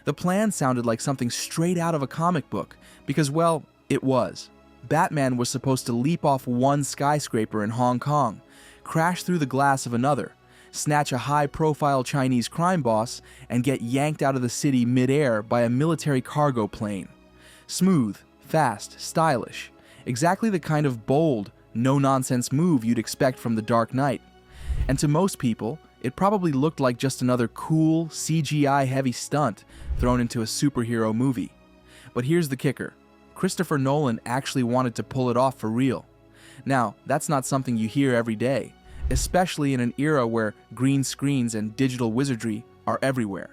The plan sounded like something straight out of a comic book, because, well, it was. Batman was supposed to leap off one skyscraper in Hong Kong, crash through the glass of another, snatch a high-profile Chinese crime boss, and get yanked out of the city mid-air by a military cargo plane. Smooth, fast, stylish. Exactly the kind of bold, no-nonsense move you'd expect from The Dark Knight. And to most people, it probably looked like just another cool, CGI-heavy stunt thrown into a superhero movie. But here's the kicker. Christopher Nolan actually wanted to pull it off for real. Now, that's not something you hear every day, especially in an era where green screens and digital wizardry are everywhere.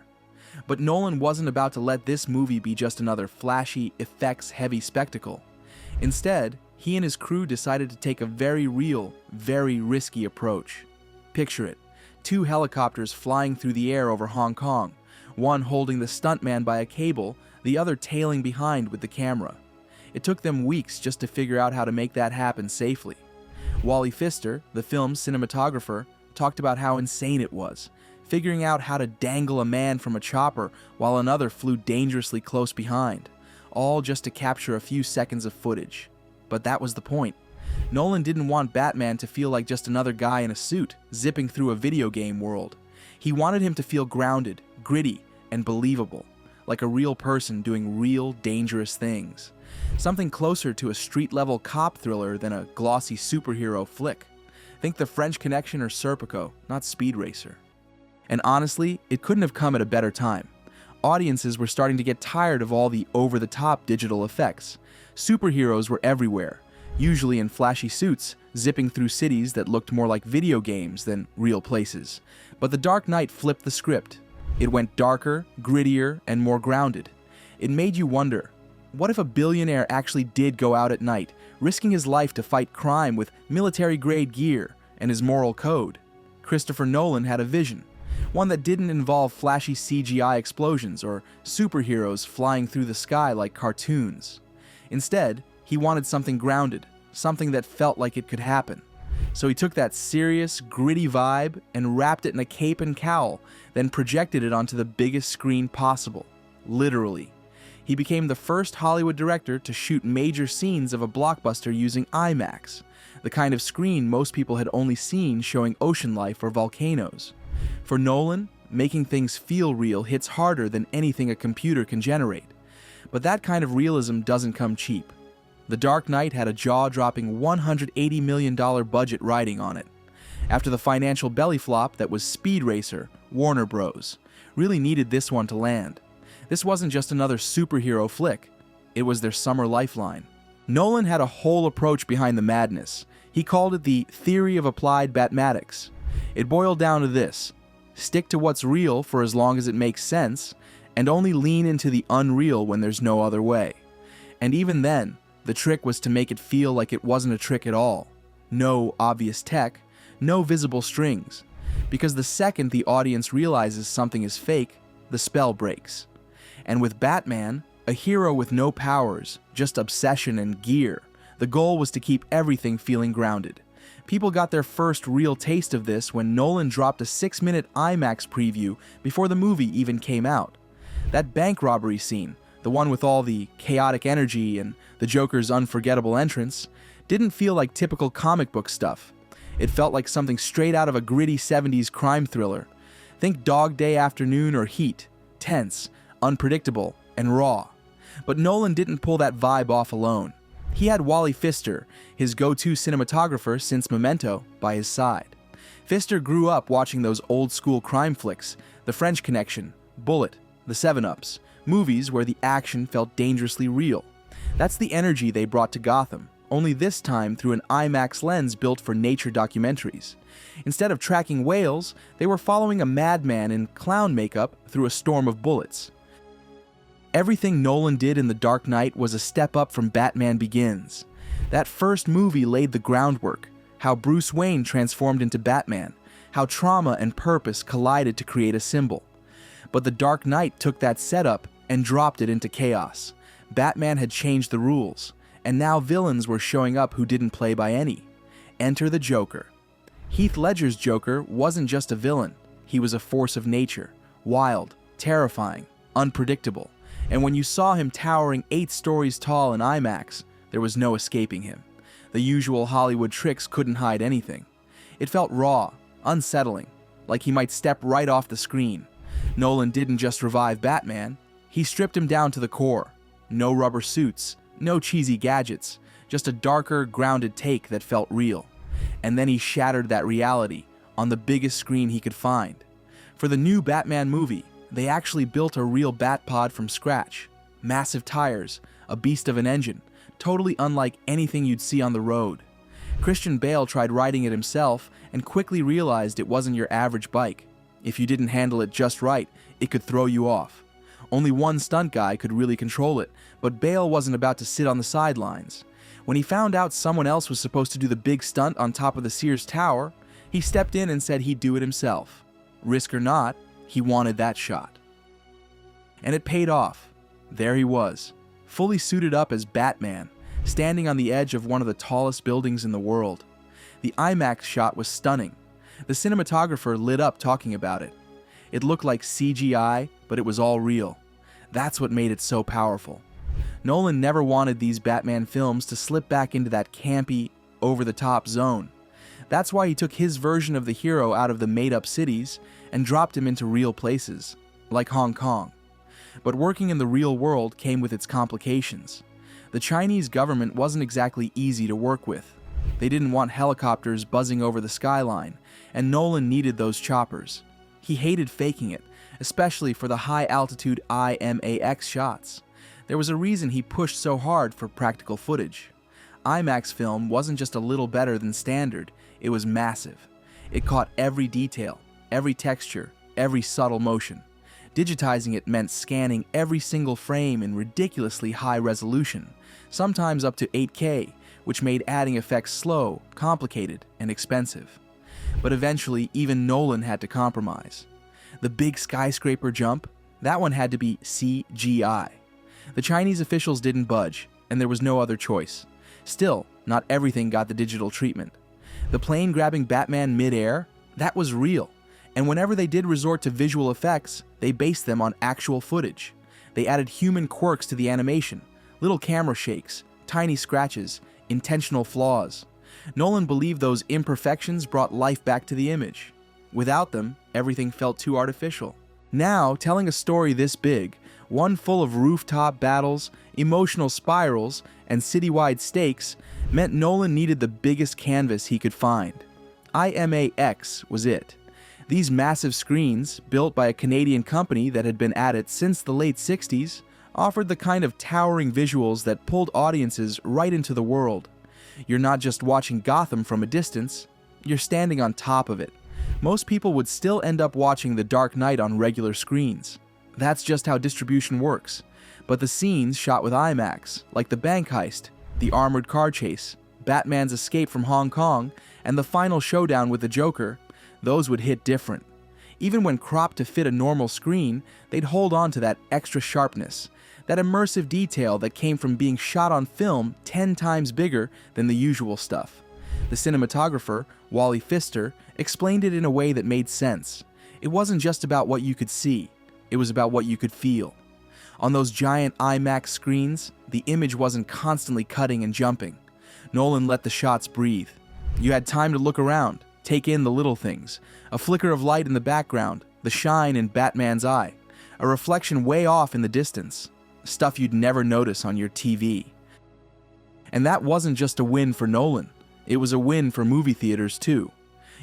But Nolan wasn't about to let this movie be just another flashy, effects-heavy spectacle. Instead, he and his crew decided to take a very real, very risky approach. Picture it. 2 helicopters flying through the air over Hong Kong, one holding the stuntman by a cable, the other tailing behind with the camera. It took them weeks just to figure out how to make that happen safely. Wally Pfister, the film's cinematographer, talked about how insane it was, figuring out how to dangle a man from a chopper while another flew dangerously close behind, all just to capture a few seconds of footage. But that was the point. Nolan didn't want Batman to feel like just another guy in a suit, zipping through a video game world. He wanted him to feel grounded, gritty, and believable, like a real person doing real, dangerous things. Something closer to a street-level cop thriller than a glossy superhero flick. Think The French Connection or Serpico, not Speed Racer. And honestly, it couldn't have come at a better time. Audiences were starting to get tired of all the over-the-top digital effects. Superheroes were everywhere, usually in flashy suits, zipping through cities that looked more like video games than real places. But The Dark Knight flipped the script. It went darker, grittier, and more grounded. It made you wonder, what if a billionaire actually did go out at night, risking his life to fight crime with military-grade gear and his moral code? Christopher Nolan had a vision, one that didn't involve flashy CGI explosions or superheroes flying through the sky like cartoons. Instead, he wanted something grounded, something that felt like it could happen. So he took that serious, gritty vibe and wrapped it in a cape and cowl, then projected it onto the biggest screen possible. Literally. He became the first Hollywood director to shoot major scenes of a blockbuster using IMAX, the kind of screen most people had only seen showing ocean life or volcanoes. For Nolan, making things feel real hits harder than anything a computer can generate. But that kind of realism doesn't come cheap. The Dark Knight had a jaw-dropping $180 million budget riding on it. After the financial belly flop that was Speed Racer, Warner Bros. Really needed this one to land. This wasn't just another superhero flick, it was their summer lifeline. Nolan had a whole approach behind the madness. He called it the theory of applied Batmatics. It boiled down to this: stick to what's real for as long as it makes sense, and only lean into the unreal when there's no other way. And even then, the trick was to make it feel like it wasn't a trick at all. No obvious tech, no visible strings. Because the second the audience realizes something is fake, the spell breaks. And with Batman, a hero with no powers, just obsession and gear, the goal was to keep everything feeling grounded. People got their first real taste of this when Nolan dropped a 6-minute IMAX preview before the movie even came out. That bank robbery scene, the one with all the chaotic energy and the Joker's unforgettable entrance, didn't feel like typical comic book stuff. It felt like something straight out of a gritty 70s crime thriller. Think Dog Day Afternoon or Heat, tense, unpredictable, and raw. But Nolan didn't pull that vibe off alone. He had Wally Pfister, his go-to cinematographer since Memento, by his side. Pfister grew up watching those old-school crime flicks, The French Connection, Bullet, The 7-Ups, movies where the action felt dangerously real. That's the energy they brought to Gotham, only this time through an IMAX lens built for nature documentaries. Instead of tracking whales, they were following a madman in clown makeup through a storm of bullets. Everything Nolan did in The Dark Knight was a step up from Batman Begins. That first movie laid the groundwork, how Bruce Wayne transformed into Batman, how trauma and purpose collided to create a symbol. But The Dark Knight took that setup and dropped it into chaos. Batman had changed the rules, and now villains were showing up who didn't play by any. Enter the Joker. Heath Ledger's Joker wasn't just a villain, he was a force of nature, wild, terrifying, unpredictable, and when you saw him towering 8 stories tall in IMAX, there was no escaping him. The usual Hollywood tricks couldn't hide anything. It felt raw, unsettling, like he might step right off the screen. Nolan didn't just revive Batman, he stripped him down to the core. No rubber suits, no cheesy gadgets, just a darker, grounded take that felt real. And then he shattered that reality on the biggest screen he could find. For the new Batman movie, they actually built a real Batpod from scratch. Massive tires, a beast of an engine, totally unlike anything you'd see on the road. Christian Bale tried riding it himself and quickly realized it wasn't your average bike. If you didn't handle it just right, it could throw you off. Only one stunt guy could really control it, but Bale wasn't about to sit on the sidelines. When he found out someone else was supposed to do the big stunt on top of the Sears Tower, he stepped in and said he'd do it himself. Risk or not, he wanted that shot. And it paid off. There he was, fully suited up as Batman, standing on the edge of one of the tallest buildings in the world. The IMAX shot was stunning. The cinematographer lit up talking about it. It looked like CGI, but it was all real. That's what made it so powerful. Nolan never wanted these Batman films to slip back into that campy, over-the-top zone. That's why he took his version of the hero out of the made-up cities and dropped him into real places, like Hong Kong. But working in the real world came with its complications. The Chinese government wasn't exactly easy to work with. They didn't want helicopters buzzing over the skyline, and Nolan needed those choppers. He hated faking it, especially for the high-altitude IMAX shots. There was a reason he pushed so hard for practical footage. IMAX film wasn't just a little better than standard, it was massive. It caught every detail, every texture, every subtle motion. Digitizing it meant scanning every single frame in ridiculously high resolution, sometimes up to 8K, which made adding effects slow, complicated, and expensive. But eventually, even Nolan had to compromise. The big skyscraper jump, that one had to be CGI. The Chinese officials didn't budge, and there was no other choice. Still, not everything got the digital treatment. The plane grabbing Batman mid-air, that was real. And whenever they did resort to visual effects, they based them on actual footage. They added human quirks to the animation, little camera shakes, tiny scratches, intentional flaws. Nolan believed those imperfections brought life back to the image. Without them, everything felt too artificial. Now, telling a story this big, one full of rooftop battles, emotional spirals, and citywide stakes, meant Nolan needed the biggest canvas he could find. IMAX was it. These massive screens, built by a Canadian company that had been at it since the late 60s, offered the kind of towering visuals that pulled audiences right into the world. You're not just watching Gotham from a distance, you're standing on top of it. Most people would still end up watching The Dark Knight on regular screens. That's just how distribution works. But the scenes shot with IMAX, like the bank heist, the armored car chase, Batman's escape from Hong Kong, and the final showdown with the Joker, those would hit different. Even when cropped to fit a normal screen, they'd hold on to that extra sharpness, that immersive detail that came from being shot on film 10 times bigger than the usual stuff. The cinematographer, Wally Pfister, explained it in a way that made sense. It wasn't just about what you could see, it was about what you could feel. On those giant IMAX screens, the image wasn't constantly cutting and jumping. Nolan let the shots breathe. You had time to look around, take in the little things, a flicker of light in the background, the shine in Batman's eye, a reflection way off in the distance, stuff you'd never notice on your TV. And that wasn't just a win for Nolan, it was a win for movie theaters too.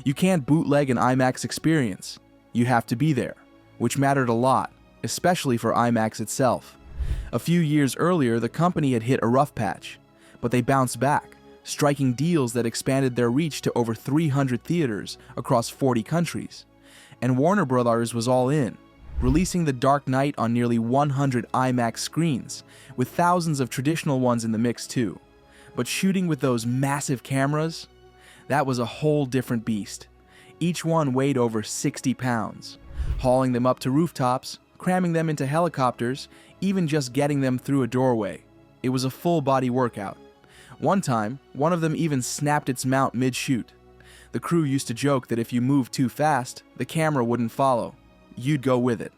You can't bootleg an IMAX experience, you have to be there, which mattered a lot, especially for IMAX itself. A few years earlier, the company had hit a rough patch, but they bounced back, striking deals that expanded their reach to over 300 theaters across 40 countries. And Warner Bros. Was all in, releasing The Dark Knight on nearly 100 IMAX screens, with thousands of traditional ones in the mix too. But shooting with those massive cameras, that was a whole different beast. Each one weighed over 60 pounds. Hauling them up to rooftops, cramming them into helicopters, even just getting them through a doorway. It was a full-body workout. One time, one of them even snapped its mount mid-shoot. The crew used to joke that if you moved too fast, the camera wouldn't follow. You'd go with it.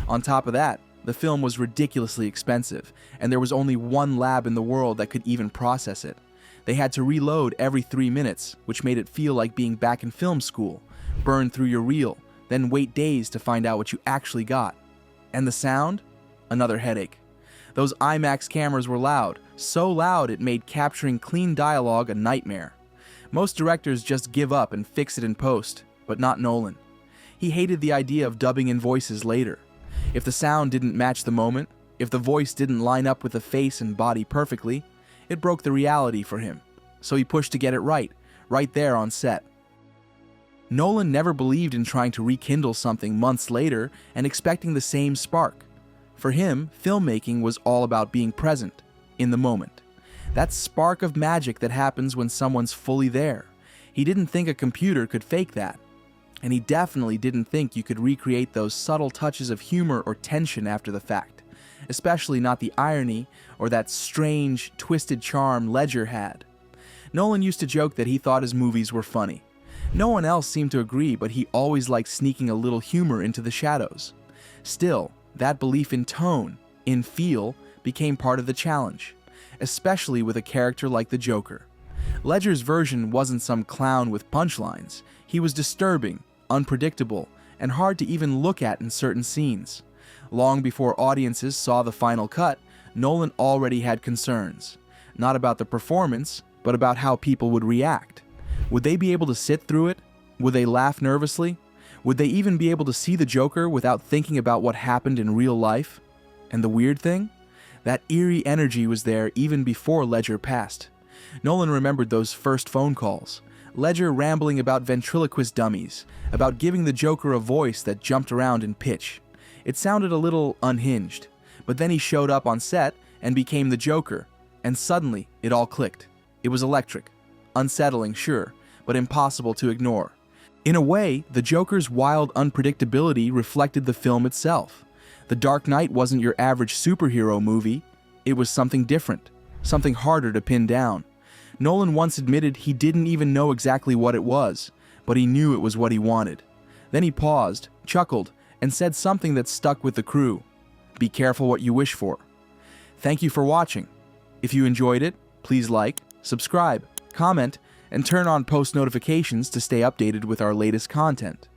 On top of that, The film was ridiculously expensive, and there was only one lab in the world that could even process it. They had to reload every 3 minutes, which made it feel like being back in film school. Burn through your reel, then wait days to find out what you actually got. And the sound? Another headache. Those IMAX cameras were loud, so loud it made capturing clean dialogue a nightmare. Most directors just give up and fix it in post, but not Nolan. He hated the idea of dubbing in voices later. If the sound didn't match the moment, if the voice didn't line up with the face and body perfectly, it broke the reality for him. So he pushed to get it right there on set. Nolan never believed in trying to rekindle something months later and expecting the same spark. For him, filmmaking was all about being present, in the moment. That spark of magic that happens when someone's fully there. He didn't think a computer could fake that. And he definitely didn't think you could recreate those subtle touches of humor or tension after the fact, especially not the irony or that strange, twisted charm Ledger had. Nolan used to joke that he thought his movies were funny. No one else seemed to agree, but he always liked sneaking a little humor into the shadows. Still, that belief in tone, in feel, became part of the challenge, especially with a character like the Joker. Ledger's version wasn't some clown with punchlines. He was disturbing, unpredictable, and hard to even look at in certain scenes. Long before audiences saw the final cut, Nolan already had concerns. Not about the performance, but about how people would react. Would they be able to sit through it? Would they laugh nervously? Would they even be able to see the Joker without thinking about what happened in real life? And the weird thing? That eerie energy was there even before Ledger passed. Nolan remembered those first phone calls. Ledger rambling about ventriloquist dummies, about giving the Joker a voice that jumped around in pitch. It sounded a little unhinged, but then he showed up on set and became the Joker, and suddenly it all clicked. It was electric. Unsettling, sure, but impossible to ignore. In a way, the Joker's wild unpredictability reflected the film itself. The Dark Knight wasn't your average superhero movie. It was something different, something harder to pin down. Nolan once admitted he didn't even know exactly what it was, but he knew it was what he wanted. Then he paused, chuckled, and said something that stuck with the crew. Be careful what you wish for. Thank you for watching. If you enjoyed it, please like, subscribe, comment, and turn on post notifications to stay updated with our latest content.